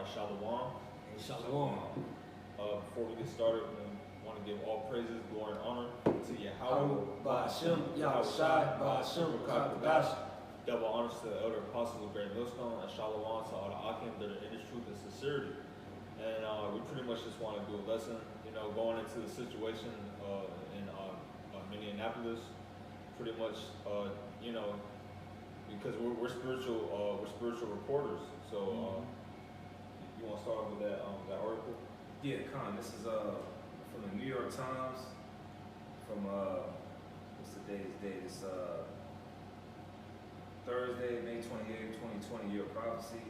right, Shalom. Shalom. Before we get started, we want to give all praises, glory, and honor to Yahweh, Ba'ashem, Yahushai, Ba'ashem, Rakakadash. double honors to the elder apostles of Great Millstone, and Shalom to all the Akim that are in his truth and sincerity. And we pretty much just want to do a lesson, going into the situation in Minneapolis. Pretty much, because we're spiritual reporters. So you want to start with that article? Yeah, Khan. This is from the New York Times. From what's today's date? It's Thursday, May 28, 2020. Year of prophecy.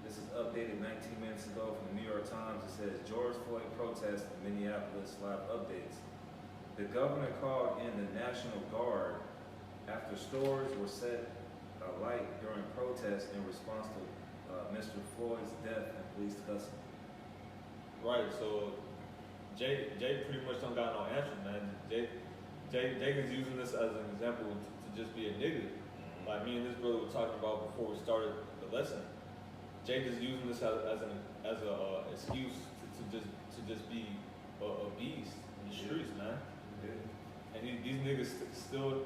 This is updated 19 minutes ago from the New York Times. It says George Floyd protest in Minneapolis. Live updates. The governor called in the National Guard after stores were set alight during protests in response to Mr. Floyd's death and police custody. Right. So Jay pretty much don't got no answer, man. Jay is using this as an example to just be a nigga. Like me and this brother were talking about before we started the lesson. Jay is using this as an excuse to just be a beast in the streets, man. Yeah. And these niggas still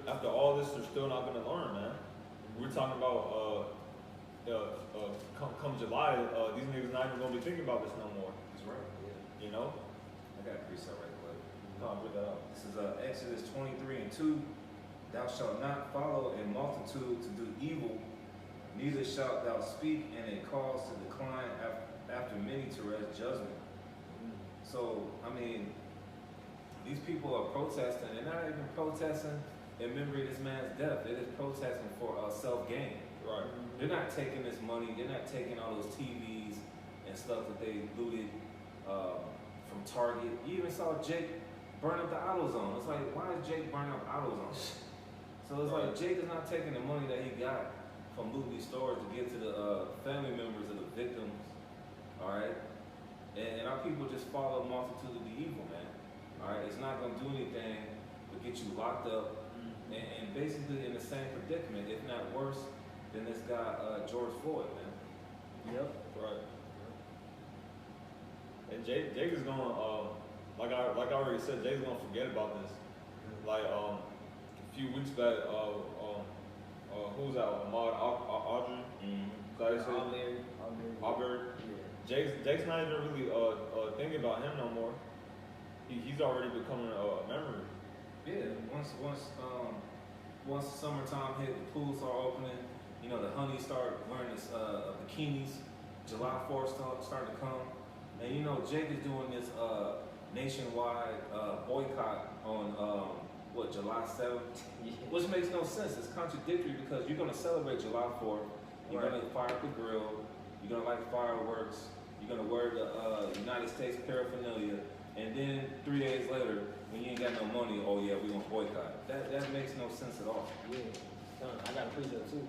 after all this, they're still not gonna learn, man. We're talking about come July, these niggas not even gonna be thinking about this no more. That's right. Yeah. I got a precept right quick. Read that out. This is Exodus 23:2. Thou shalt not follow a multitude to do evil, neither shalt thou speak in a cause to decline after many to rest judgment. So, I mean, these people are protesting. They're not even protesting in memory of this man's death. They're just protesting for self-gain. Right. They're not taking this money. They're not taking all those TVs and stuff that they looted from Target. You even saw Jake burn up the AutoZone. It's like, why is Jake burning up AutoZone? So it's like Jake is not taking the money that he got from looting these stores to give to the family members of the victims. All right, and our people just follow a multitude of the evil, man. All right, it's not gonna do anything but get you locked up and basically in the same predicament, if not worse, than this guy George Floyd, man. Yep. Right. And Jake is gonna like I already said, Jake's gonna forget about this. Like a few weeks back, who's that? Ahmaud Audrey. Aubrey. Yeah. Jake's not even really thinking about him no more. He's already becoming a memory. Yeah. Once summertime hit, the pools start opening. The honeys start wearing this bikinis. July 4th starting to come, and Jake is doing this nationwide boycott on July 7th, which makes no sense. It's contradictory because you're gonna celebrate July 4th. You're gonna fire up the grill. You're gonna light fireworks. You're gonna wear the United States paraphernalia. And then 3 days later, when you ain't got no money, oh yeah, we gonna boycott. That makes no sense at all. Yeah, I got a precept too.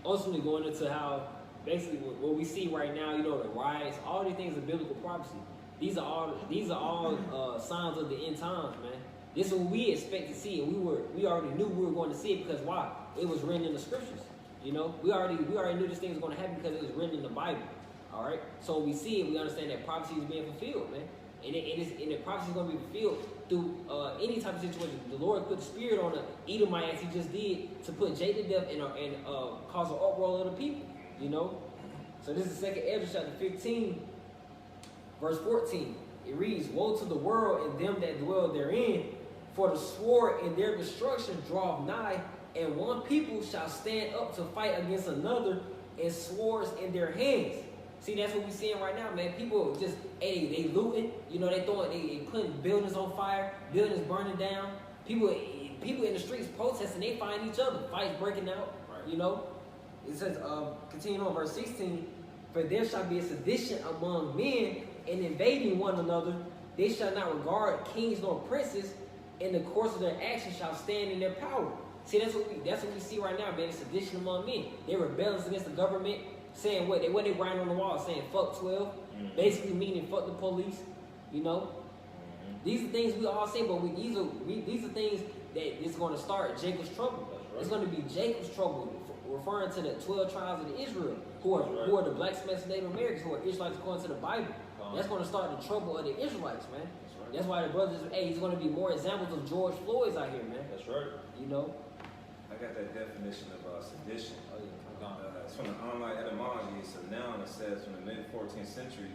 Ultimately going into how basically what we see right now, the riots, all these things are biblical prophecy. These are all signs of the end times, man. This is what we expect to see, and we already knew we were going to see it because why? It was written in the scriptures. We already knew this thing was going to happen because it was written in the Bible. All right, so when we see it, we understand that prophecy is being fulfilled, man. And the prophecy is going to be fulfilled through any type of situation. The Lord put the spirit on the Edomite as He just did to put Jake to death and cause an uproar of the people. So this is 2nd Ezra chapter 15, verse 14. It reads, "Woe to the world and them that dwell therein, for the sword in their destruction draweth nigh, and one people shall stand up to fight against another, and swords in their hands." See, that's what we're seeing right now, man. People just, they looting. They putting buildings on fire, buildings burning down. People in the streets protesting. They find each other. Fights breaking out. Right. It says, continuing on verse 16, "For there shall be a sedition among men, and invading one another. They shall not regard kings nor princes. In the course of their actions shall stand in their power." See, that's what we see right now, man. It's sedition among men. They rebelling against the government. Saying what they writing on the wall, saying fuck 12, basically meaning fuck the police, These are things we all say, but these are things that it's going to start Jacob's trouble. Right. It's going to be Jacob's trouble referring to the 12 tribes of Israel, who are the blacksmiths and Native Americans, who are Israelites according to the Bible. That's going to start the trouble of the Israelites, man. That's why the brothers, he's going to be more examples of George Floyd's out here, man. That's right. You know? I got that definition of sedition. It's from the online etymology. It's a noun that says from the mid-14th century.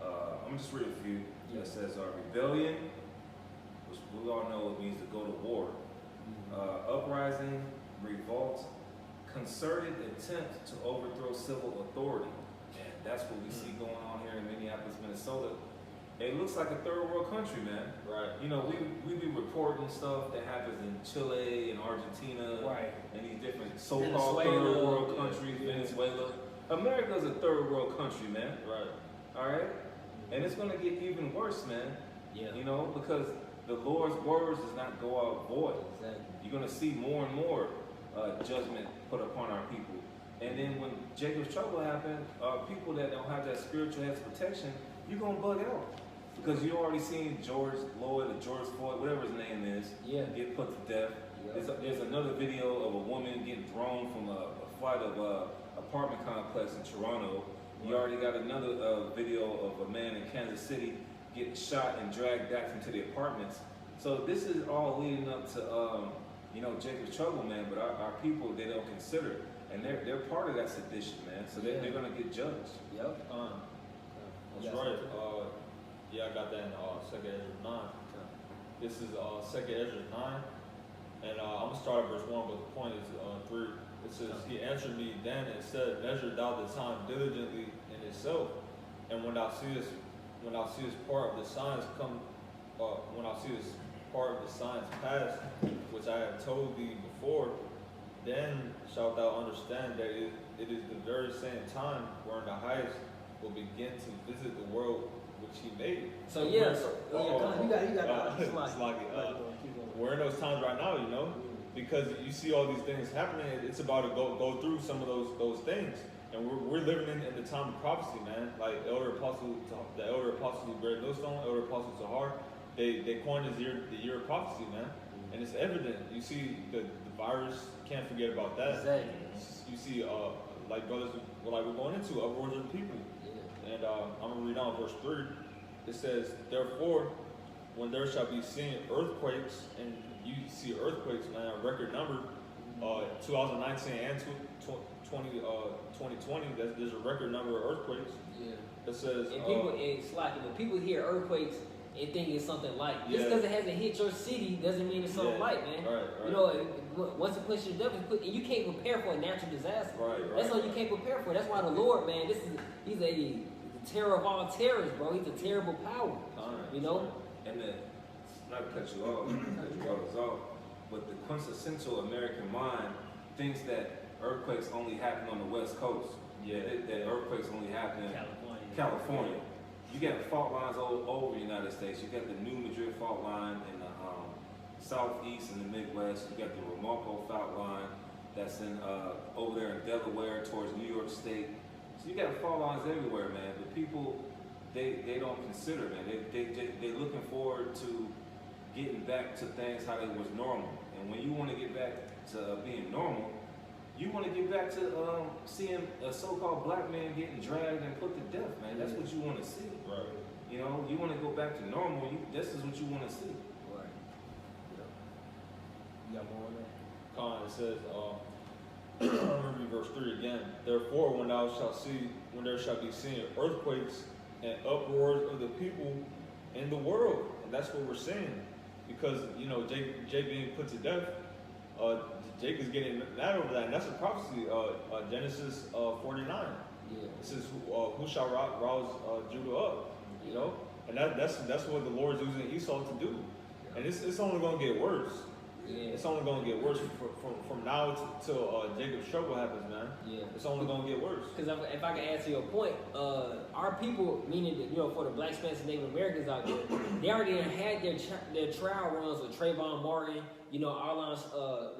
I'm going to just read a few. It says rebellion, which we all know it means to go to war. Uprising, revolt, concerted attempt to overthrow civil authority. And that's what we see going on here in Minneapolis, Minnesota. It looks like a third world country, man. Right. You know, we be reporting stuff that happens in Chile and Argentina, and these different so-called third world countries, Venezuela. America's a third world country, man. Right. All right? And it's going to get even worse, man. Yeah. You know, because the Lord's words does not go out void. Exactly. You're going to see more and more judgment put upon our people. And then when Jacob's trouble happened, people that don't have that spiritual hedge of protection, you're going to bug out. Because you already seen George Floyd or George Floyd, whatever his name is, get put to death. There's another video of a woman getting thrown from a flight of apartment complex in Toronto. You already got another video of a man in Kansas City getting shot and dragged back into the apartments. So this is all leading up to, you know, Jacob's trouble, man. But our people, they don't consider it. And they're part of that sedition, man. So they're going to get judged. Yep. That's right. Yeah, I got that in 2nd Ezra 9. This is 2nd Ezra 9. And I'm going to start at verse 1, but the point is 3. It says, He answered me then and said, Measure thou the time diligently in itself. And when thou seest part of the signs come, when thou seest part of the signs pass, which I have told thee before, then shalt thou understand that it is the very same time wherein the highest will begin to visit the world which he made. So you got we're in those times right now, you know, because you see all these things happening. It's about to go through some of those things, and we're living in the time of prophecy, man. Like the elder apostle of Great Millstone, elder apostle Tahar, they coined the year of prophecy, man, and it's evident. You see the virus. Can't forget about that. Exactly. You see, like brothers, like we're going into uproars of the people. And I'm going to read on verse 3. It says, Therefore, when there shall be seen earthquakes, and you see earthquakes, man, a record number, 2019 and 2020, there's a record number of earthquakes. Yeah. It says, and people, it's like when people hear earthquakes and think it's something light. Just because it hasn't hit your city doesn't mean it's something light, man. Right. You know, once it pushes your devil, and you can't prepare for a natural disaster. That's all you can't prepare for. That's why the Lord, man, he's the terror of all terrors, bro. He's a terrible power. You know? And not to cut you off, but the quintessential American mind thinks that earthquakes only happen on the West Coast. That earthquakes only happen in California. You got fault lines all over the United States. You got the New Madrid fault line in the southeast and the Midwest. You got the Remarco fault line that's in over there in Delaware towards New York State. So you got fault lines everywhere, man. But people, they don't consider, man. They're looking forward to getting back to things how they was normal. And when you want to get back to being normal, you want to get back to seeing a so-called black man getting dragged and put to death, man. That's what you want to see. Right. You know, you want to go back to normal. This is what you want to see. Right. You got more on that? It says, I'm going to read verse 3 again. Therefore, when there shall be seen earthquakes and uproars of the people in the world. And that's what we're seeing. Because, you know, Jake being put to death, Jake is getting mad over that, and that's a prophecy. Genesis 49. Yeah. It says, "Who shall rouse Judah up?" You know, and that's what the Lord's using Esau to do, and it's only going to get worse. Yeah. It's only going to get worse from now till Jacob's trouble happens, man. Yeah. It's only going to get worse. Because if I can add to your point, our people, meaning that, you know, for the Black, Spanish, and Native Americans out there, they already had their trial runs with Trayvon Martin, you know, Arlon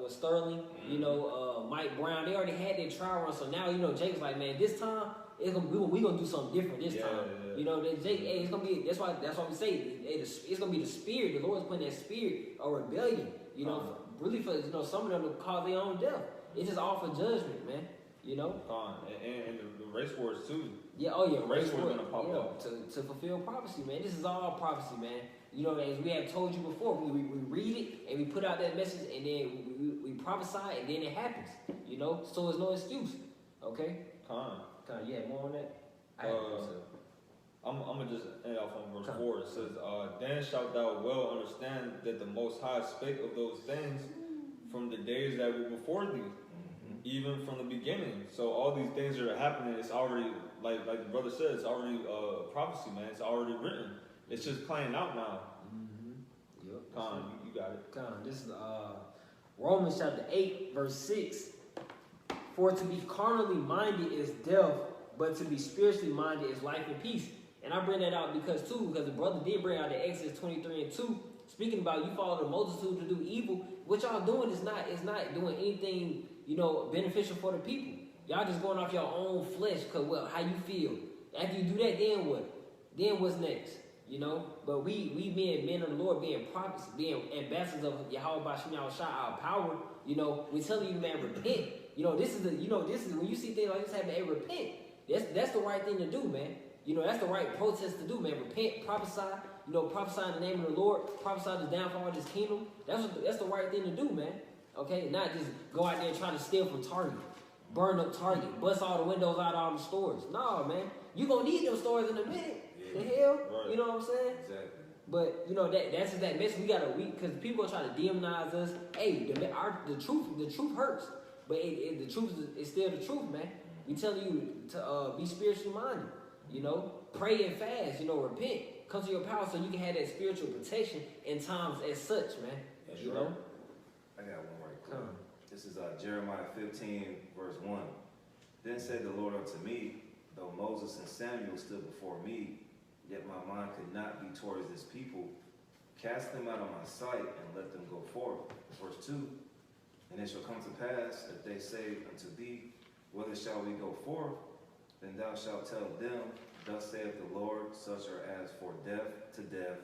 with Sterling, you know, Mike Brown. They already had their trial runs. So now, you know, Jake's like, man, this time we're gonna do something different this time. Yeah. You know, Jake, hey, it's gonna be. That's why we say it's gonna be the spirit. The Lord's putting that spirit of rebellion. You know, really for some of them to cause their own death. It's just all for judgment, man. You know? And the race wars too. Yeah, oh yeah, race wars gonna pop up. To fulfill prophecy, man. This is all prophecy, man. You know, as we have told you before, we read it and we put out that message and then we prophesy and then it happens. You know? So there's no excuse. Okay? Yeah, more on that? I'm gonna just end off on verse 4. It says, then shalt thou well understand that the Most High spake of those things from the days that were before thee, even from the beginning. So all these things that are happening, it's already, like the brother said, it's already prophecy, man. It's already written. It's just playing out now. Yep. You got it. This is Romans chapter 8, verse 6. For to be carnally minded is death, but to be spiritually minded is life and peace. And I bring that out because the brother did bring out the Exodus 23:2, speaking about you follow the multitude to do evil. What y'all doing is not doing anything, you know, beneficial for the people. Y'all just going off your own flesh, cause how you feel. After you do that, then what? Then what's next? You know? But we being men of the Lord, being prophets, being ambassadors of Yahweh Bashim Yahushua, our power, you know, we telling you, man, repent. You know, this is when you see things like this happen, hey, repent. That's the right thing to do, man. You know, that's the right protest to do, man. Repent, prophesy, you know, prophesy in the name of the Lord, prophesy the downfall of this kingdom. That's the right thing to do, man. Okay? Not just go out there and try to steal from Target, burn up Target, bust all the windows out of all the stores. No, man. You gonna need them stores in a minute. The hell? Right. You know what I'm saying? Exactly. But you know that's just that message because people are trying to demonize us. Hey, the truth hurts, but the truth is still the truth, man. We telling you to be spiritually minded. You know, pray and fast. You know, repent, come to your power, so you can have that spiritual protection in times as such, man. That's you right. know. I got one right quick. This is Jeremiah 15, verse 1. Then said the Lord unto me, though Moses and Samuel stood before me, yet my mind could not be towards this people. Cast them out of my sight and let them go forth. Verse 2. And it shall come to pass that they say unto thee, whither shall we go forth? Then thou shalt tell them, thus saith the Lord, such are as for death to death,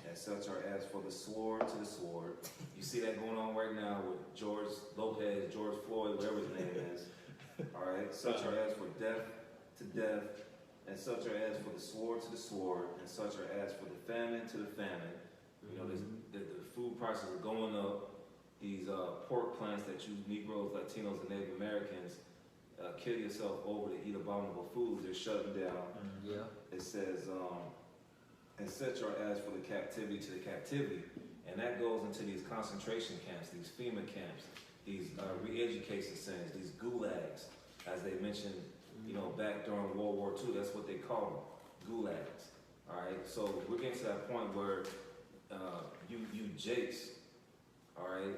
and such are as for the sword to the sword. You see that going on right now with George Lopez, George Floyd, whatever his name is. All right, such are as for death to death, and such are as for the sword to the sword, and such are as for the famine to the famine. You know, the food prices are going up. These pork plants that you Negroes, Latinos, and Native Americans kill yourself over to eat abominable foods, they're shutting down. Yeah. It says, and such are as for the captivity to the captivity. And that goes into these concentration camps, these FEMA camps, these re-education centers, these gulags, as they mentioned, you know, back during World War II. That's what they call them, gulags. All right, so we're getting to that point where you jakes, all right,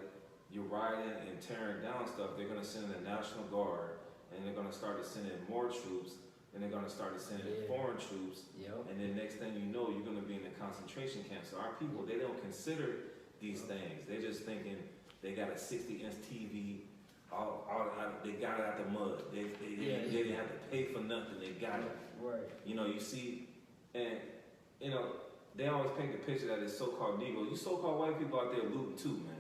you're riding and tearing down stuff. They're going to send in the National Guard, and they're going to start to send in more troops, and they're going to start to send in foreign troops, and then next thing you know, you're going to be in the concentration camp. So our people, they don't consider these things. They're just thinking they got a 60-inch TV, they got it out the mud. They didn't have to pay for nothing. They got it. Right. You know, you see, and you know, they always paint the picture that it's so-called Negroes. You so-called white people out there looting too, man.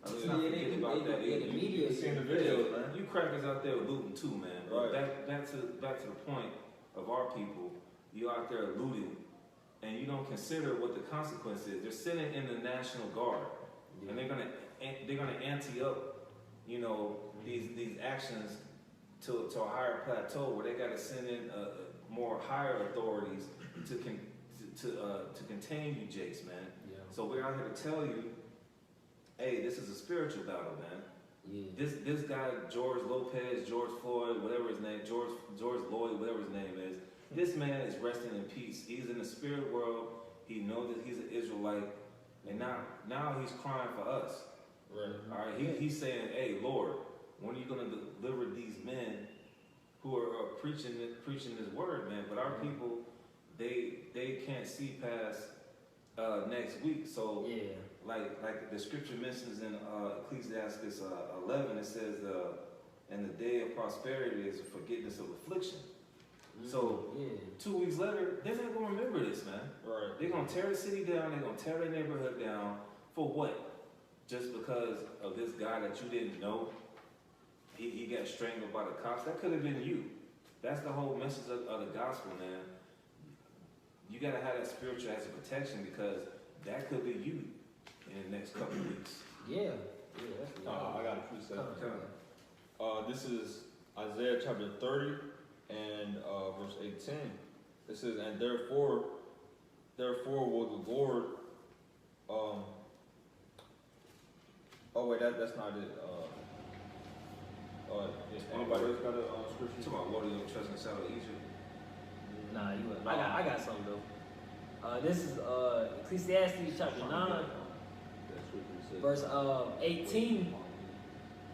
Let's not forget about that. You seen the videos, man. You crackers out there looting too, man. Right. Back to the point of our people. You out there looting, and you don't consider what the consequence is. They're sitting in the National Guard, and they're gonna ante up, you know, these actions to a higher plateau where they got to send in more higher authorities to contain you, jakes, man. Yeah. So we're out here to tell you, hey, this is a spiritual battle, man. Yeah. This guy, George Lopez, George Floyd, whatever his name, George Lloyd, whatever his name is, this man is resting in peace. He's in the spirit world. He knows that he's an Israelite, and now he's crying for us. Right. All right. He's saying, hey, Lord, when are you going to deliver these men who are preaching this word, man? But our people, they can't see past next week. So like the scripture mentions in Ecclesiastes 11, it says, and the day of prosperity is a forgiveness of affliction. So 2 weeks later, they're not going to remember this, man. Right. They're going to tear the city down. They're going to tear their neighborhood down. For what? Just because of this guy that you didn't know? he got strangled by the cops. That could have been you. That's the whole message of the gospel, man. You gotta have that spiritual as a protection because that could be you in the next couple of weeks. Yeah, that's I got a precept. Come This is Isaiah chapter 30 and verse 18. It says, and therefore will the Lord. Oh wait, that's not it. Anybody else got a scripture? Talking about water, you trust in the shadow of Egypt. Nah, you. I got something though. This is Ecclesiastes chapter 9, verse 18.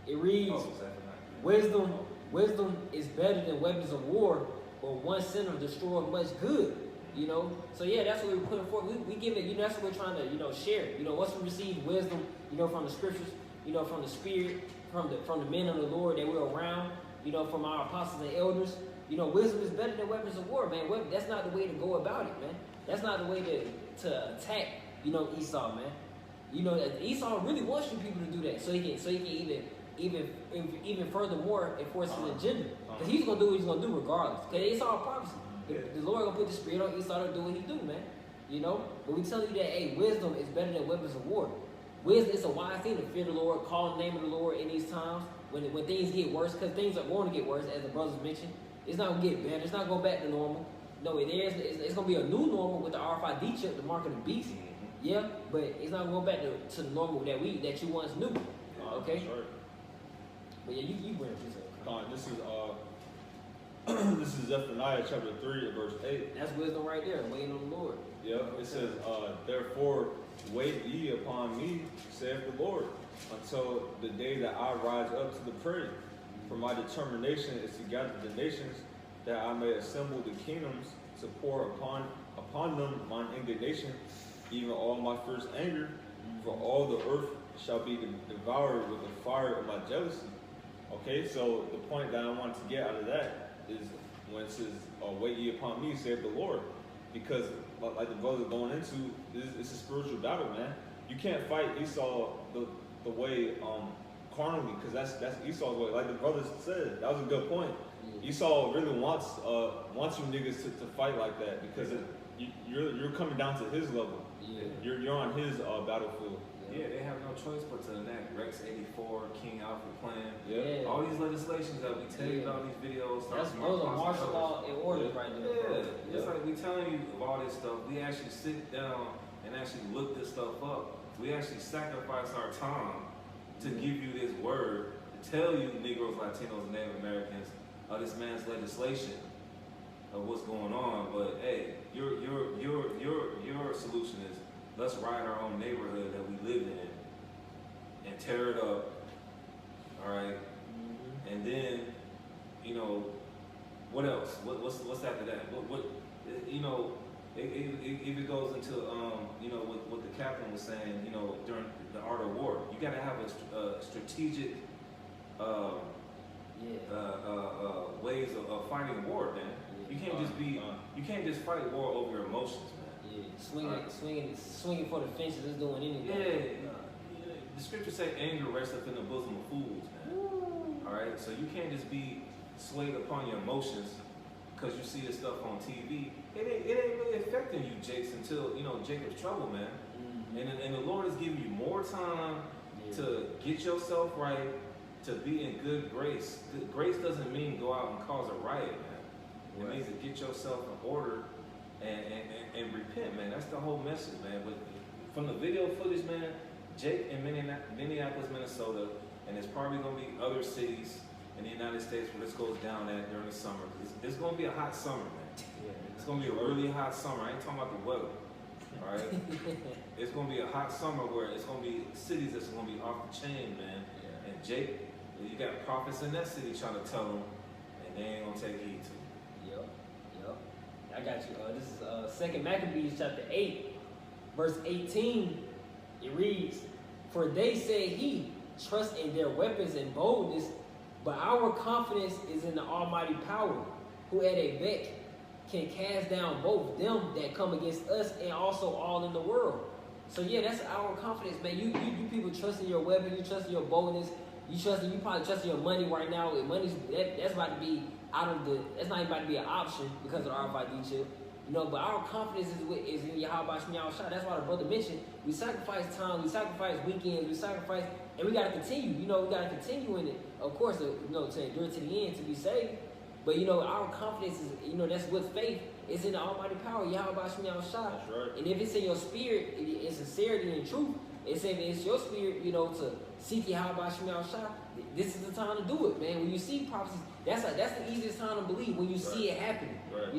It reads, Wisdom is better than weapons of war, but one sinner destroys much good. You know, so yeah, that's what we're putting forth. We give it. You know, that's what we're trying to share. You know, once we receive wisdom, from the scriptures, from the Spirit, from the men of the Lord that we're around, from our apostles and elders. Wisdom is better than weapons of war, man. That's not the way to go about it, man. That's not the way to attack, Esau, man. Esau really wants you people to do that, so he can even furthermore enforce his agenda. Because he's gonna do what he's gonna do regardless. Because it's all prophecy. The Lord gonna put the Spirit on Esau to do what he do, man. But we tell you that, hey, wisdom is better than weapons of war. Wisdom is a wise thing to fear the Lord, call the name of the Lord in these times when things get worse, because things are going to get worse, as the brothers mentioned. It's not gonna get better. It's not going back to normal. No, it's gonna be a new normal with the RFID chip, the mark of the beast. Yeah, but it's not going back to the normal that you once knew. Okay. Sorry. But yeah, you bring it. This is this is Zephaniah chapter 3 verse 8. That's wisdom right there, waiting on the Lord. Yeah, it says, therefore wait ye upon me, saith the Lord, until the day that I rise up to the prey. For my determination is to gather the nations, that I may assemble the kingdoms, to pour upon them mine indignation, even all my first anger. For all the earth shall be devoured with the fire of my jealousy. Okay, so the point that I want to get out of that is when it says, wait ye upon me, saith the Lord. Because, like the brother going into, it's a spiritual battle, man. You can't fight Esau the way carnally, because that's Esau's way. Like the brother said, that was a good point. Yeah. Esau really wants you niggas to fight like that, because you're coming down to his level. Yeah. You're on his battlefield. Yeah, they have no choice but to enact Rex 84, King Alfred Plan. Yeah. All these legislations that we tell you about, these videos. Those are martial law and order right there. Yeah. It's like we telling you of all this stuff. We actually sit down and actually look this stuff up. We actually sacrifice our time to give you this word, to tell you Negroes, Latinos, and Native Americans of this man's legislation of what's going on. But hey, your solution is, let's ride our own neighborhood that we live in and tear it up, all right? Mm-hmm. And then, what else? What's after that? If it goes into, what the captain was saying, during the art of war, you got to have a strategic ways of fighting war, man. You can't just fight war over your emotions, man. Yeah, swinging for the fences is doing anything. Yeah, the scriptures say anger rests up in the bosom of fools, man. All right, so you can't just be swayed upon your emotions because you see this stuff on TV. It ain't really affecting you, Jakes, until Jacob's trouble, man. Mm-hmm. And the Lord is giving you more time to get yourself right, to be in good grace. Good grace doesn't mean go out and cause a riot, man. It means to get yourself in order and repent, man. That's the whole message, man. But from the video footage, man, Jake in Minneapolis, Minnesota, and there's probably going to be other cities in the United States where this goes down at during the summer. It's going to be a hot summer, man. Yeah, it's going to be a really hot summer. I ain't talking about the weather, all right? It's going to be a hot summer where it's going to be cities that's going to be off the chain, man. Yeah. And Jake, you got prophets in that city trying to tell them, and they ain't going to take heed to them. Yep. I got you. This is 2 Maccabees chapter 8, verse 18. It reads, for they say he trust in their weapons and boldness, but our confidence is in the almighty power, who at a beck can cast down both them that come against us and also all in the world. So yeah, that's our confidence, man. You people trust in your weapon, you trust in your boldness, You probably trusting your money right now. Money's that's about to be that's not even about to be an option because of the RFID chip. You know, but our confidence is in Yahweh Shemiah Shah. That's why the brother mentioned we sacrifice time, we sacrifice weekends, we sacrifice, and we got to continue. You know, we got to continue in it. Of course, to endure to the end to be saved. But you know, our confidence is, that's with faith. It's in the Almighty power, Yahweh Shemiah Shah. That's right. And if it's in your spirit, in sincerity and truth, it's if it's your spirit, to seek Yahweh Shemiah Shah. This is the time to do it, man. When you see prophecies, that's the easiest time to believe when you see it happening. Right.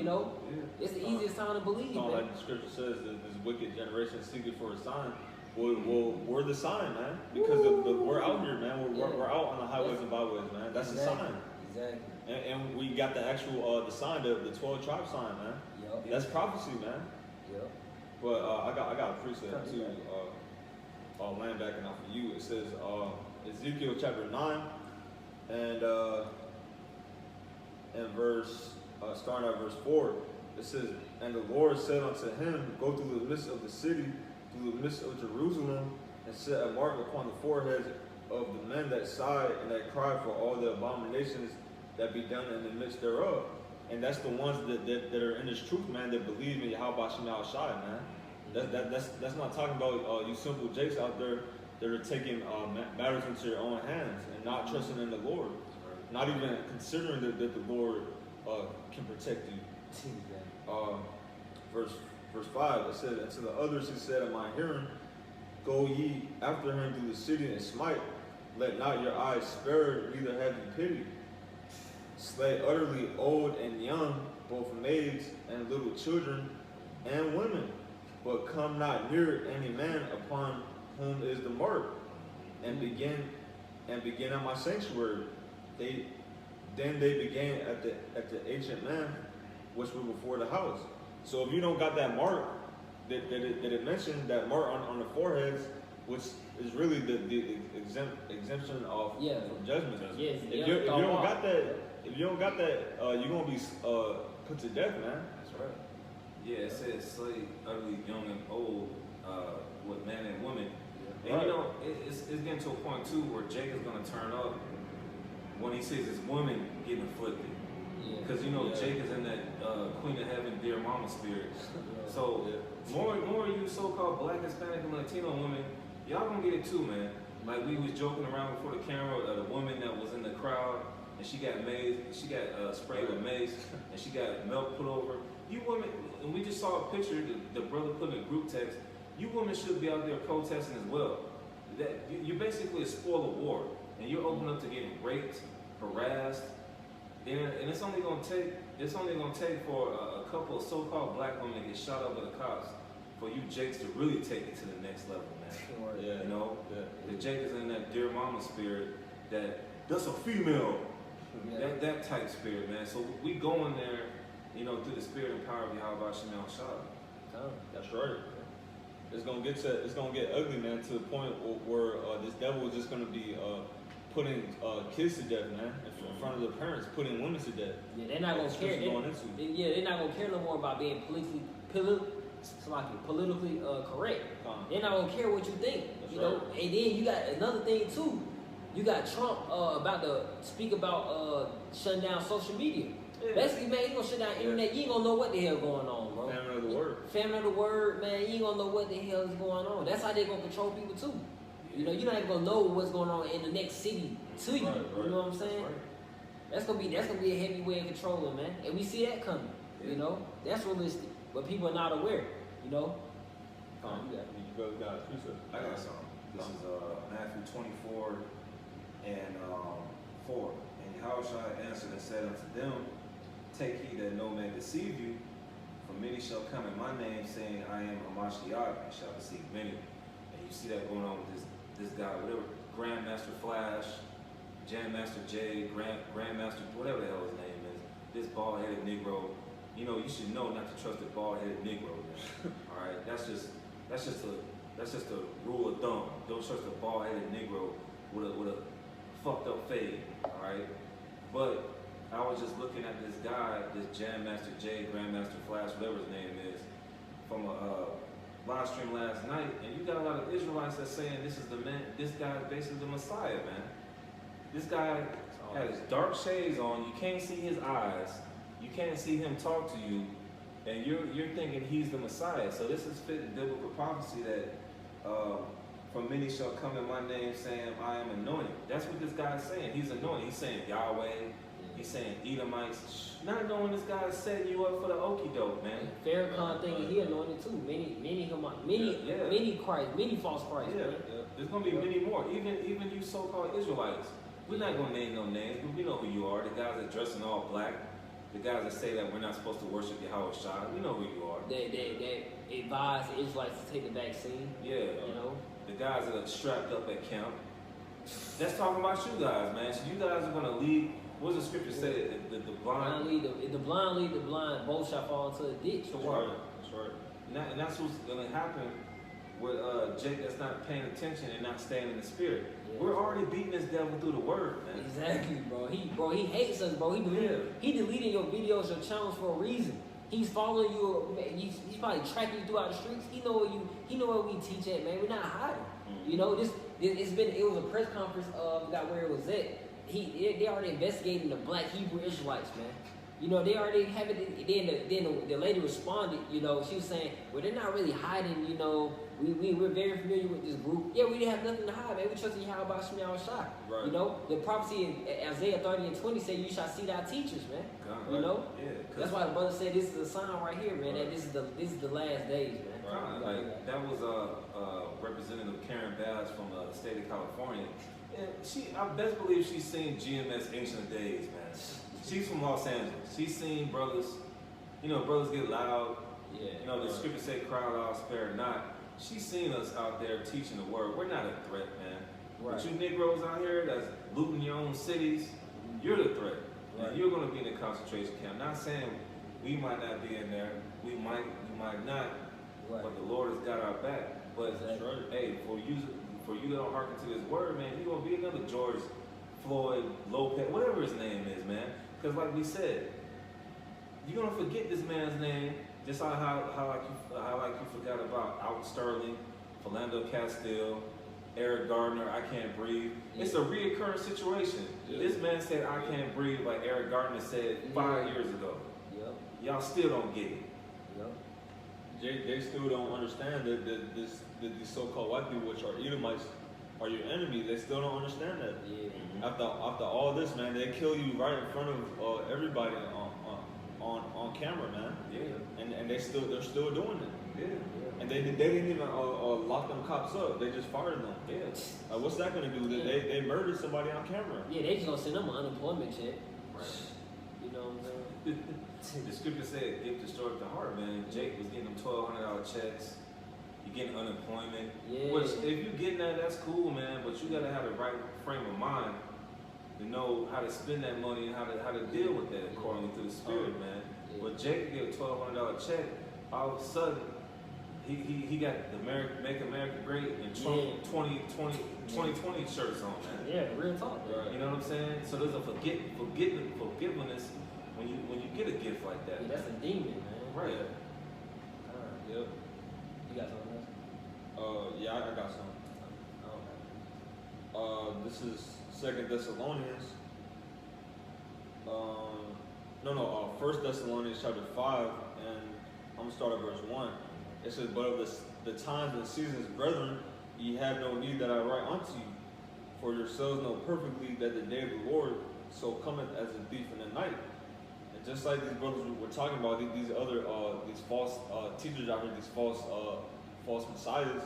It's the easiest time to believe. Like the scripture says, that this wicked generation seeking for a sign. Well, we're the sign, man. Because we're out here, man. We're out on the highways and byways, man. That's the sign. Exactly. And we got the actual the sign, the 12 tribe sign, man. Yep. That's prophecy, man. Yep. But I got a precept too. Land backing off of you. It says Ezekiel chapter 9 and starting at verse 4. It says, "And the Lord said unto him, Go through the midst of the city, through the midst of Jerusalem, and set a mark upon the foreheads of the men that sigh and that cry for all the abominations that be done in the midst thereof." And that's the ones that are in this truth, man, that believe in Yahweh Shemiah Shai, man. That's not talking about you simple jakes out there that are taking matters into your own hands and not trusting in the Lord, not even considering that the Lord can protect you. Verse 5, it says, "And to the others he said in my hearing, Go ye after him through the city and smite. Let not your eyes spare, neither have you pity. Slay utterly old and young, both maids and little children and women. But come not near any man upon whom is the mark, and begin at my sanctuary." Then they began at the ancient man which were before the house. So if you don't got that mark, that it mentioned, that mark on the foreheads, which is really the exemption from judgment. Yes, if you don't got that, you're gonna be put to death, man. That's right. Yeah, it says slay utterly young and old, with man and woman. And it's getting to a point too where Jacob's gonna turn up when he sees his woman getting afflicted. Because Jacob's in that Queen of Heaven, dear mama spirit. So more of you so-called Black, Hispanic, and Latino women, y'all gonna get it too, man. Like we was joking around before the camera, the woman that was in the crowd and she got sprayed with mace and she got milk put over. You women, and we just saw a picture the brother put in a group text. You women should be out there protesting as well. You're basically a spoiler war, and you're open up to getting raped, harassed, and it's only gonna take for a couple of so-called Black women to get shot up by the cops for you Jakes to really take it to the next level, man. The Jake is in that dear mama spirit, that's a female, that type spirit, man. So we go in there, through the spirit and power of Yahweh Shemiah Shah. That's right. It's gonna get ugly, man, to the point where this devil is just gonna be putting kids to death, man, in front of their parents, putting women to death. Yeah, they're not gonna care. They're not gonna care no more about being politically correct. They're not gonna care what you think, know. And then you got another thing too. You got Trump about to speak about shutting down social media. Yeah. Basically, man, you gonna shut down internet. You ain't gonna know what the hell going on, bro. Family of the word. Family of the word, man. You ain't gonna know what the hell is going on. That's how they gonna control people too. You're not even gonna know what's going on in the next city to you. Right. You know what I'm saying? That's gonna be a heavy way of controlling, man. And we see that coming. Yeah. That's realistic, but people are not aware. You got a precept. I got something. This is Matthew 24 and 4. And Yahushua answered and said unto them, Take heed that no man deceive you, for many shall come in my name, saying, I am a Mashiach, and shall deceive many. And you see that going on with this guy, whatever, Grandmaster Flash, Jam Master J, Grandmaster, whatever the hell his name is, this bald-headed Negro. You should know not to trust a bald-headed Negro, man. All right, that's just a rule of thumb. Don't trust a bald-headed Negro with a fucked up fade. All right, but I was just looking at this guy, this Jam Master J, Grandmaster Flash, whatever his name is, from a live stream last night, and you got a lot of Israelites that's saying this is the man, this guy is basically the Messiah, man. This guy has dark shades on. You can't see his eyes. You can't see him talk to you, and you're thinking he's the Messiah. So this is fitting biblical prophecy that from many shall come in my name, saying I am anointed. That's what this guy's saying. He's anointed. He's saying Yahweh. He's saying Edomites. Not knowing this guy's setting you up for the okie doke, man. Farrakhan thinking he anointed too. Many Christ, many false Christ. Yeah, Man. there's gonna be many more. Even you so-called Israelites. We're not gonna name no names, but we know who you are. The guys that dress in all black. The guys that say that we're not supposed to worship Yahweh Shai. We know who you are. They advise the Israelites to take the vaccine. Yeah. You know. The guys that are strapped up at camp. That's talking about you guys, man. So you guys are gonna lead. What does the scripture say? The blind lead the blind. Both shall fall into a ditch. That's right. That's right. And that's what's gonna happen with Jake that's not paying attention and not staying in the spirit. Yeah. We're already beating this devil through the word, man. Exactly, bro. He hates us, bro. He deleting your videos, your channels for a reason. He's following you. He's probably tracking you throughout the streets. He know what we teach at, man. We're not hiding. Mm-hmm. You know, it was a press conference. Got where it was at. They already investigating the black Hebrew Israelites, man. You know, they already have it. Then the lady responded. You know, she was saying, well, they're not really hiding. You know, we're very familiar with this group. Yeah, we didn't have nothing to hide, man. We trust in Yahweh Shem Shai. Right. You know, the prophecy in Isaiah 30 and 20 said, you shall see thy teachers, man. God, you know, yeah, that's why the brother said this is a sign right here, man. Right. That this is the last days, man. Right. Like that was Representative Karen Bass from the state of California. And I best believe she's seen GMS Ancient of Days, man. She's from Los Angeles. She's seen brothers, you know, brothers get loud. Yeah. You know, the scripture say, cry loud, spare not. She's seen us out there teaching the word. We're not a threat, man. Right. But you Negroes out here that's looting your own cities, you're the threat. Right. And you're going to be in a concentration camp. Not saying we might not be in there. We might not. Right. But the Lord has got our back. But hey, for you to don't hearken to this word, man, you're going to be another George Floyd, Lopez, whatever his name is, man. Because like we said, you're going to forget this man's name, just like how you forgot about Alton Sterling, Philando Castile, Eric Gardner, I Can't Breathe. Yeah. It's a reoccurring situation. Yeah. This man said, I can't breathe, like Eric Gardner said 5 years ago. Yep. Y'all still don't get it. Yep. They still don't understand that these so-called white people, which are Edomites, are your enemy. They still don't understand that. Yeah. After all this, man, they kill you right in front of everybody on camera, man. Yeah. And they're still doing it. Yeah. And they didn't even lock them cops up. They just fired them. Yeah. What's that gonna do? Yeah. They murdered somebody on camera. Yeah, they just gonna send them an unemployment check. Right. You know what I'm saying? The scripture said, "Gift destroyed the heart." Man, Jake was getting them $1,200 checks. You getting unemployment. Yeah. Which, if you're getting that, that's cool, man. But you gotta have the right frame of mind to know how to spend that money and how to deal with that according to the spirit, man. Yeah. But Jake get a $1,200 check. All of a sudden, he got the Make America Great and Trump 2020 shirts on, man. Yeah, real talk. Right. You know what I'm saying? So there's a forgiveness when you get a gift like that. Yeah, that's a demon, man. Right. Yep. You got something else? Yeah, I got some. Okay. This is 2 Thessalonians. 1 Thessalonians chapter 5, and I'm gonna start at verse 1. It says, "But of the times and seasons, brethren, ye have no need that I write unto you, for yourselves know perfectly that the day of the Lord so cometh as a thief in the night." And just like these brothers were talking about, these false teachers out here, these false messiahs,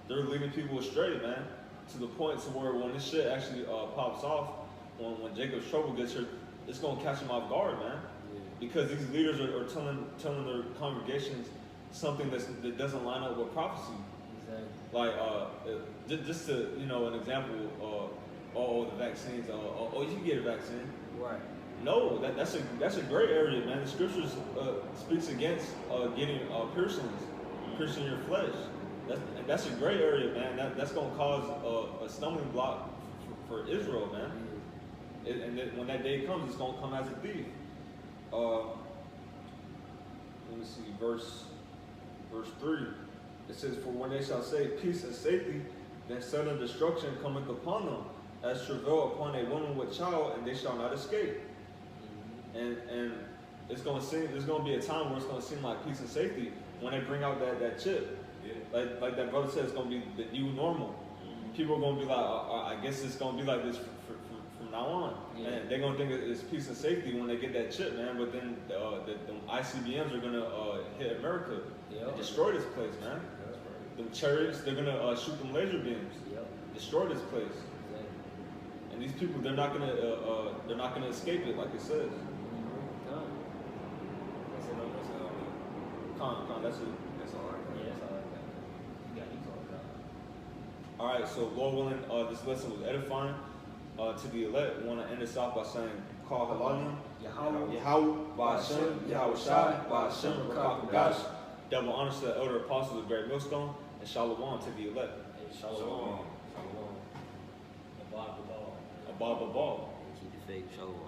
they're leading people astray, man, to the point to where when this shit actually pops off, when Jacob's trouble gets here, it's gonna catch them off guard, man, because these leaders are telling their congregations something that doesn't line up with prophecy. Exactly. Like just to an example, the vaccines. You can get a vaccine. Right. No, that's a great area, man. The scriptures speaks against getting piercing your flesh. That's a great area, man. That's gonna cause a stumbling block for Israel, man. And then when that day comes, it's gonna come as a thief. Let me see, verse 3. It says, "For when they shall say peace and safety, then sudden destruction cometh upon them, as travail upon a woman with child, and they shall not escape. And it's gonna seem there's gonna be a time where it's gonna seem like peace and safety when they bring out that chip. Yeah. Like that brother said, it's gonna be the new normal. People are gonna be like, I guess it's gonna be like this from now on. Yeah. And they're gonna think it's peace and safety when they get that chip, man. But then the ICBMs are gonna hit America and destroy this place, man. That's right. Them chariots, they're gonna shoot them laser beams, destroy this place. Exactly. And these people, they're not gonna escape it, like it says. Con, that's it. That's all I got. Yeah, that's all I got. You got these all All right, so Lord willing, this lesson was edifying to the elect. We want to end this off by saying, Call Halalim, Yahweh, Ba'ashem, Yahweh Shai, Ba'ashem, Rakak Gash. Double honors to the elder apostles of Great Millstone, and Shalom to the elect. Shalom. Shalom. Abba, Abba, Abba. keep the faith. Shalom.